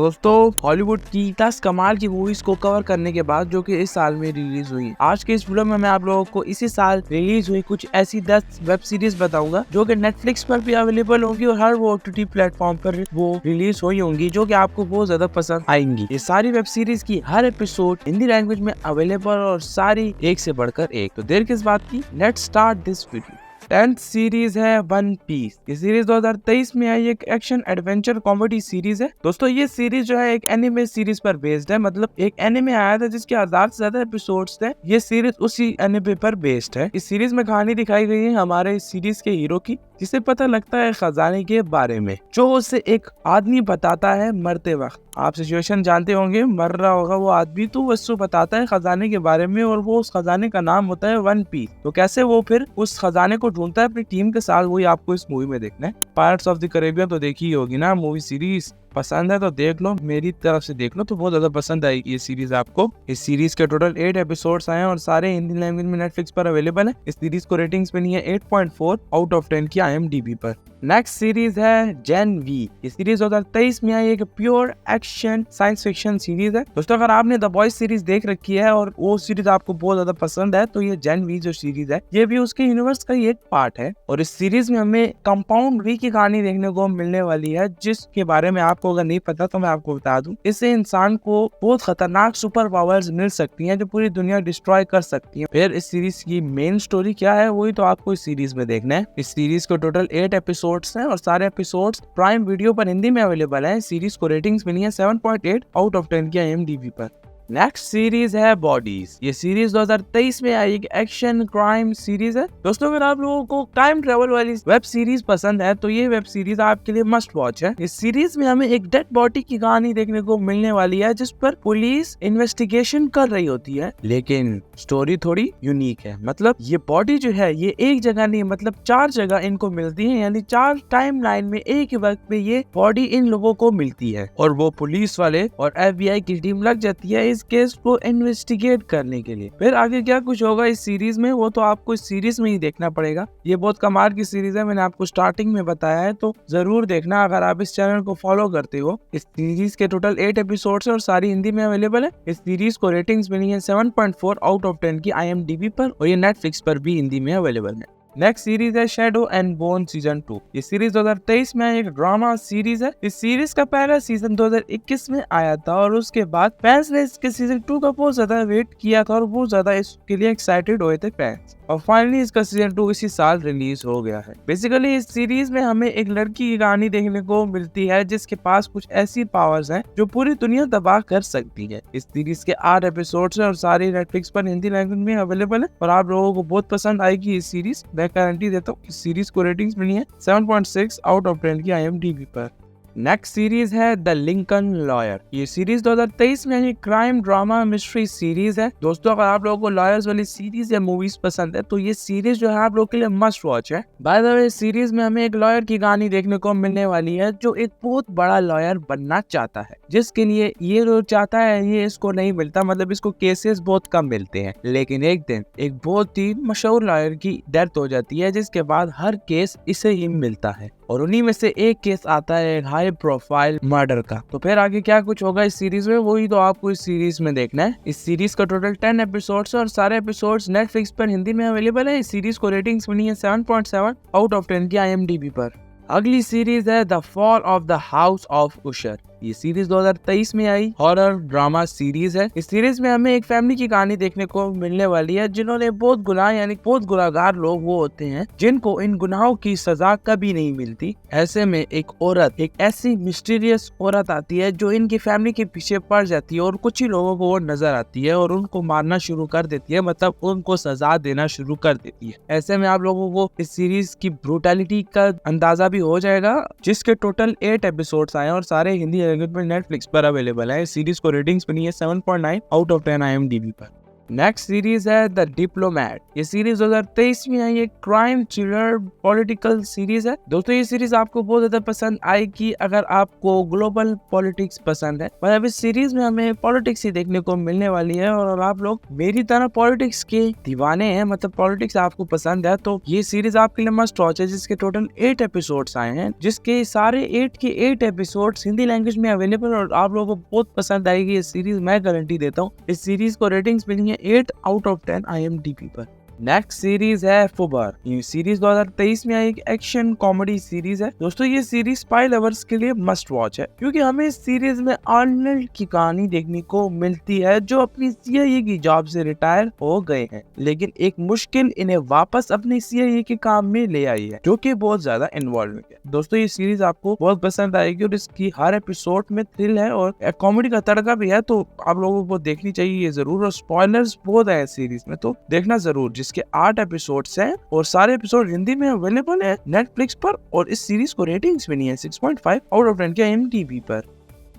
दोस्तों हॉलीवुड की 10 कमाल की मूवीज को कवर करने के बाद जो कि इस साल में रिलीज हुई, आज के इस वीडियो में मैं आप लोगों को इसी साल रिलीज हुई कुछ ऐसी 10 वेब सीरीज बताऊंगा जो कि नेटफ्लिक्स पर भी अवेलेबल होंगी और हर वो OTT प्लेटफॉर्म पर वो रिलीज हुई होंगी जो कि आपको बहुत ज्यादा पसंद आएंगी। ये सारी वेब सीरीज की हर एपिसोड हिंदी लैंग्वेज में अवेलेबल और सारी एक से बढ़कर एक। तो देर किस बात की, let's start this video. 10th series है वन पीस। ये सीरीज 2023 में आई एक एक्शन एडवेंचर कॉमेडी सीरीज है। दोस्तों ये सीरीज जो है एक एनिमे सीरीज पर बेस्ड है, मतलब एक एनिमे आया था जिसके 1000 से ज्यादा एपिसोड्स थे। ये सीरीज उसी एनिमे पर बेस्ड है। इस सीरीज में कहानी दिखाई गई है हमारे इस सीरीज के हीरो की, जिसे पता लगता है खजाने के बारे में, जो उसे एक आदमी बताता है मरते वक्त। आप सिचुएशन जानते होंगे, मर रहा होगा वो आदमी, तो वो उसको बताता है खजाने के बारे में और वो उस खजाने का नाम होता है वन पीस। तो कैसे वो फिर उस खजाने को ढूंढता है अपनी टीम के साथ, वही आपको इस मूवी में देखना है। पायरेट्स ऑफ द कैरिबियन तो देखी ही होगी ना मूवी सीरीज, पसंद है तो देख लो, मेरी तरफ से देख लो तो बहुत ज्यादा पसंद आएगी ये सीरीज आपको। इस सीरीज के टोटल 8 एपिसोड्स आए हैं और सारे हिंदी लैंग्वेज में नेटफ्लिक्स पर अवेलेबल है। इस सीरीज को रेटिंग्स मिली है 8.4 आउट ऑफ 10 की IMDb पर। नेक्स्ट सीरीज है जेन वी। ये सीरीज 2023 में आई एक pure action science fiction series है। दोस्तों अगर आपने द बॉयज सीरीज देख रखी है और वो सीरीज आपको बहुत ज्यादा पसंद है तो ये जेन वी जो सीरीज है ये भी उसके यूनिवर्स का ही एक पार्ट है। और इस सीरीज में हमें कंपाउंड वी की कहानी देखने को मिलने वाली है, जिसके बारे में आपको अगर नहीं पता तो मैं आपको बता दूं। इससे इंसान को बहुत खतरनाक सुपर पावर्स मिल सकती हैं जो पूरी दुनिया डिस्ट्रॉय कर सकती हैं। फिर इस सीरीज की मेन स्टोरी क्या है वही तो आपको इस सीरीज में देखना है। इस सीरीज को टोटल 8 एपिसोड्स हैं और सारे एपिसोड्स प्राइम वीडियो पर हिंदी में अवेलेबल है। सीरीज को रेटिंग्स मिली है 7.8 आउट ऑफ 10 की IMDb पर। नेक्स्ट सीरीज है बॉडीज। ये सीरीज 2023 में आई एक एक्शन क्राइम सीरीज है। दोस्तों अगर आप लोगों को टाइम ट्रेवल वाली वेब सीरीज पसंद है तो ये वेब सीरीज आपके लिए मस्ट वॉच है। इस सीरीज में हमें एक डेड बॉडी की कहानी देखने को मिलने वाली है जिस पर पुलिस इन्वेस्टिगेशन कर रही होती है, लेकिन स्टोरी थोड़ी यूनिक है। मतलब ये बॉडी जो है ये एक जगह नहीं, मतलब 4 जगह इनको मिलती है, यानी 4 टाइम लाइन में एक ही वक्त में ये बॉडी इन लोगों को मिलती है और वो पुलिस वाले और FBI की टीम लग जाती है इस केस को इन्वेस्टिगेट करने के लिए। फिर आगे क्या कुछ होगा इस सीरीज में वो तो आपको इस सीरीज में ही देखना पड़ेगा। ये बहुत कमाल की सीरीज है, मैंने आपको स्टार्टिंग में बताया है तो जरूर देखना अगर आप इस चैनल को फॉलो करते हो। इस सीरीज के टोटल 8 एपिसोड्स है और सारी हिंदी में अवेलेबल है। इस सीरीज को रेटिंग्स मिली है 7.4 आउट ऑफ 10 की IMDb पर और ये नेटफ्लिक्स पर भी हिंदी में अवेलेबल है। नेक्स्ट सीरीज है शैडो एंड बोन सीजन 2। ये सीरीज 2023 में एक ड्रामा सीरीज है। इस सीरीज का पहला सीजन 2021 में आया था और उसके बाद फैंस ने इसके सीजन 2 का बहुत ज्यादा वेट किया था और बहुत ज्यादा इसके लिए एक्साइटेड हुए थे फैंस, और फाइनली इसका सीजन 2 इसी साल रिलीज हो गया है। बेसिकली इस सीरीज में हमें एक लड़की की कहानी देखने को मिलती है जिसके पास कुछ ऐसी पावर्स हैं जो पूरी दुनिया तबाह कर सकती है। इस सीरीज के 8 एपिसोड्स हैं और सारी नेटफ्लिक्स पर हिंदी लैंग्वेज में अवेलेबल है और आप लोगों को बहुत पसंद आएगी इस सीरीज, मैं गारंटी देता हूँ। इस सीरीज को रेटिंग्स मिली है 7.6 आउट ऑफ 10 की IMDb पर। नेक्स्ट सीरीज है द लिंकन लॉयर। ये सीरीज 2023 में एक क्राइम ड्रामा मिस्ट्री सीरीज है। दोस्तों अगर आप लोगों को लॉयर्स वाली सीरीज या मूवीज पसंद है तो ये सीरीज जो है आप लोगों के लिए मस्ट वॉच है। बाय द वे इस सीरीज में हमें एक लॉयर की कहानी देखने को मिलने वाली है जो एक बहुत बड़ा लॉयर बनना चाहता है, जिसके लिए ये जो चाहता है ये इसको नहीं मिलता, मतलब इसको केसेस बहुत कम मिलते हैं। लेकिन एक दिन एक बहुत ही मशहूर लॉयर की डेथ हो जाती है जिसके बाद हर केस इसे ही मिलता है और उन्हीं में से एक केस आता है हाई प्रोफाइल मर्डर का। तो फिर आगे क्या कुछ होगा इस सीरीज में वही तो आपको इस सीरीज में देखना है। इस सीरीज का टोटल 10 एपिसोड्स और सारे एपिसोड्स नेटफ्लिक्स पर हिंदी में अवेलेबल है। इस सीरीज को रेटिंग्स मिली है 7.7 आउट ऑफ 10 की IMDb पर। अगली सीरीज है the fall of the house of Usher. ये सीरीज 2023 में आई हॉरर ड्रामा सीरीज है। इस सीरीज में हमें एक फैमिली की कहानी देखने को मिलने वाली है जिन्होंने बहुत गुनाह, यानी बहुत गुनाहगार लोग वो होते हैं जिनको इन गुनाहों की सजा कभी नहीं मिलती। ऐसे में एक औरत, एक ऐसी मिस्टीरियस औरत आती है जो इनकी फैमिली के पीछे पड़ जाती है और कुछ ही लोगों को वो नजर आती है और उनको मारना शुरू कर देती है, मतलब उनको सजा देना शुरू कर देती है। ऐसे में आप लोगों को इस सीरीज की ब्रूटैलिटी का अंदाजा भी हो जाएगा, जिसके टोटल 8 एपिसोड्स आए और सारे हिंदी लैंग्वेज में नेटफ्लिक्स पर अवेलेबल है। इस सीरीज को रेटिंग्स बनी है 7.9 आउट ऑफ 10 IMDb पर। नेक्स्ट सीरीज है द डिप्लोमैट। ये सीरीज 2023 में आई, एक क्राइम थ्रिलर पॉलिटिकल सीरीज है। दोस्तों ये सीरीज आपको बहुत ज्यादा पसंद आएगी अगर आपको ग्लोबल पॉलिटिक्स पसंद है। मतलब इस सीरीज में हमें पॉलिटिक्स ही देखने को मिलने वाली है और आप लोग मेरी तरह पॉलिटिक्स के दीवाने हैं, मतलब पॉलिटिक्स आपको पसंद है तो ये सीरीज आपके लिए मस्ट वॉच है। जिसके टोटल 8 एपिसोड्स आए हैं, जिसके सारे 8 के 8 एपिसोड्स हिंदी लैंग्वेज में अवेलेबल और आप लोगों को बहुत पसंद आएगी ये सीरीज, मैं गारंटी देता हूँ। इस सीरीज को रेटिंग्स मिली है 8 आउट ऑफ 10 IMDb पर। नेक्स्ट सीरीज है फुबर। ये सीरीज 2023 में आई एक एक्शन कॉमेडी सीरीज है। दोस्तों ये सीरीज स्पाई लवर्स के लिए मस्ट वॉच है, क्योंकि हमें इस सीरीज में आर्नल्ड की कहानी देखने को मिलती है, जो अपनी CIA की जॉब से रिटायर हो गए हैं, लेकिन एक मुश्किल इन्हें वापस अपने CIA के काम में ले आई है, जो कि बहुत ज्यादा इन्वॉल्विंग है। दोस्तों ये सीरीज आपको बहुत पसंद आएगी और इसकी हर एपिसोड में थ्रिल है और कॉमेडी का तड़का भी है, तो आप लोगों को देखनी चाहिए ये जरूर। और स्पॉयलर्स बहुत है सीरीज में, तो देखना जरूर। जिसके 8 एपिसोड्स हैं और सारे एपिसोड हिंदी में अवेलेबल है नेटफ्लिक्स पर, और इस सीरीज को रेटिंग्स भी नहीं है 6.5 आउट ऑफ 10 के IMDb पर।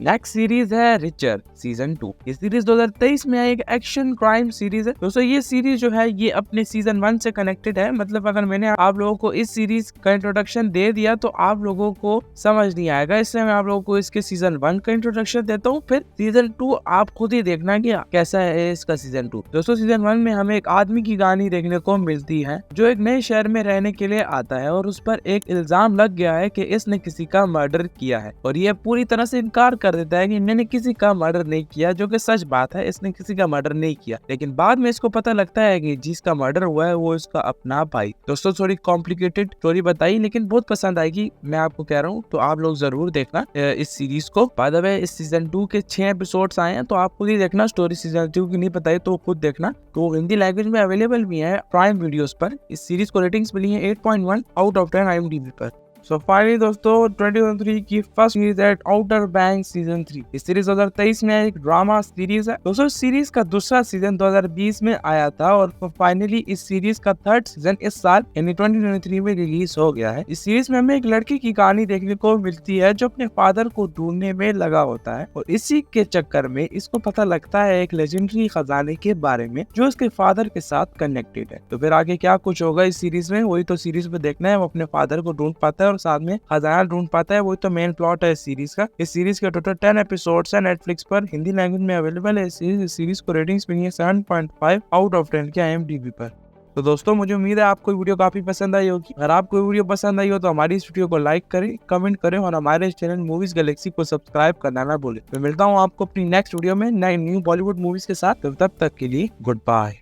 नेक्स्ट सीरीज है रिचर सीजन 2। ये सीरीज 2023 में आई एक एक्शन क्राइम सीरीज है। दोस्तों ये सीरीज जो है ये अपने सीजन 1 से कनेक्टेड है। मतलब अगर मैंने आप लोगों को इस सीरीज का इंट्रोडक्शन दे दिया तो आप लोगों को समझ नहीं आएगा, इसलिए मैं आप लोगों को इसके सीजन 1 का इंट्रोडक्शन देता हूँ, फिर सीजन 2 आप खुद ही देखना कि कैसा है इसका सीजन 2। दोस्तों सीजन 1 में हमें एक आदमी की कहानी देखने को मिलती है, जो एक नए शहर में रहने के लिए आता है और उस पर एक इल्जाम लग गया है कि इसने किसी का मर्डर किया है, और ये पूरी तरह से इनकार कर देता है कि मैंने किसी का मर्डर नहीं किया, जो कि सच बात है, इसने किसी का मर्डर नहीं किया। लेकिन बाद में इसको पता लगता है कि जिसका मर्डर हुआ है वो इसका अपना भाई। दोस्तों थोड़ी कॉम्प्लिकेटेड स्टोरी बताई, लेकिन बहुत पसंद आएगी, मैं आपको कह रहा हूँ, तो आप लोग जरूर देखना इस सीरीज को। बाय द वे इस सीजन 2 के 6 एपिसोड्स आए हैं, तो आप खुद ही देखना। स्टोरी सीजन 2 की नहीं बताई तो खुद देखना। तो हिंदी लैंग्वेज में अवेलेबल भी है प्राइम वीडियोस पर। इस सीरीज को रेटिंग्स मिली है 8.1 आउट ऑफ 10 IMDb पर। सो फाइनली दोस्तों 2023 की फर्स्ट सीरीज है आउटर बैंक्स सीजन 3। इस सीरीज 2023 में एक ड्रामा सीरीज है। दोस्तों सीरीज का दूसरा सीजन 2020 में आया था और फाइनली इस सीरीज का थर्ड सीजन इस साल यानी 2023 में रिलीज हो गया है। इस सीरीज में हमें एक लड़की की कहानी देखने को मिलती है जो अपने फादर को ढूंढने में लगा होता है, और इसी के चक्कर में इसको पता लगता है एक लेजेंडरी खजाने के बारे में जो उसके फादर के साथ कनेक्टेड है। तो फिर आगे क्या कुछ होगा इस सीरीज में, वही तो सीरीज में देखना है। वो अपने फादर को ढूंढ पाता है और साथ में खजाना ढूंढ पाता है, वही तो मेन प्लॉट है इस सीरीज का। इस सीरीज के टोटल 10 एपिसोड्स है नेटफ्लिक्स पर, हिंदी लैंग्वेज में अवेलेबल है। इस सीरीज को रेटिंग्स मिली है 7.5 आउट ऑफ 10 के IMDb पर। तो दोस्तों मुझे उम्मीद है आपको वीडियो काफी पसंद आई होगी। अगर आपको वीडियो पसंद आई हो तो हमारी इस वीडियो को लाइक करें, कमेंट करें और हमारे इस चैनल मूवीज गैलेक्सी को सब्सक्राइब करना ना भूलें। मैं मिलता हूँ आपको अपनी नेक्स्ट वीडियो में नई न्यू बॉलीवुड मूवीज के साथ। तब तक के लिए गुड बाय।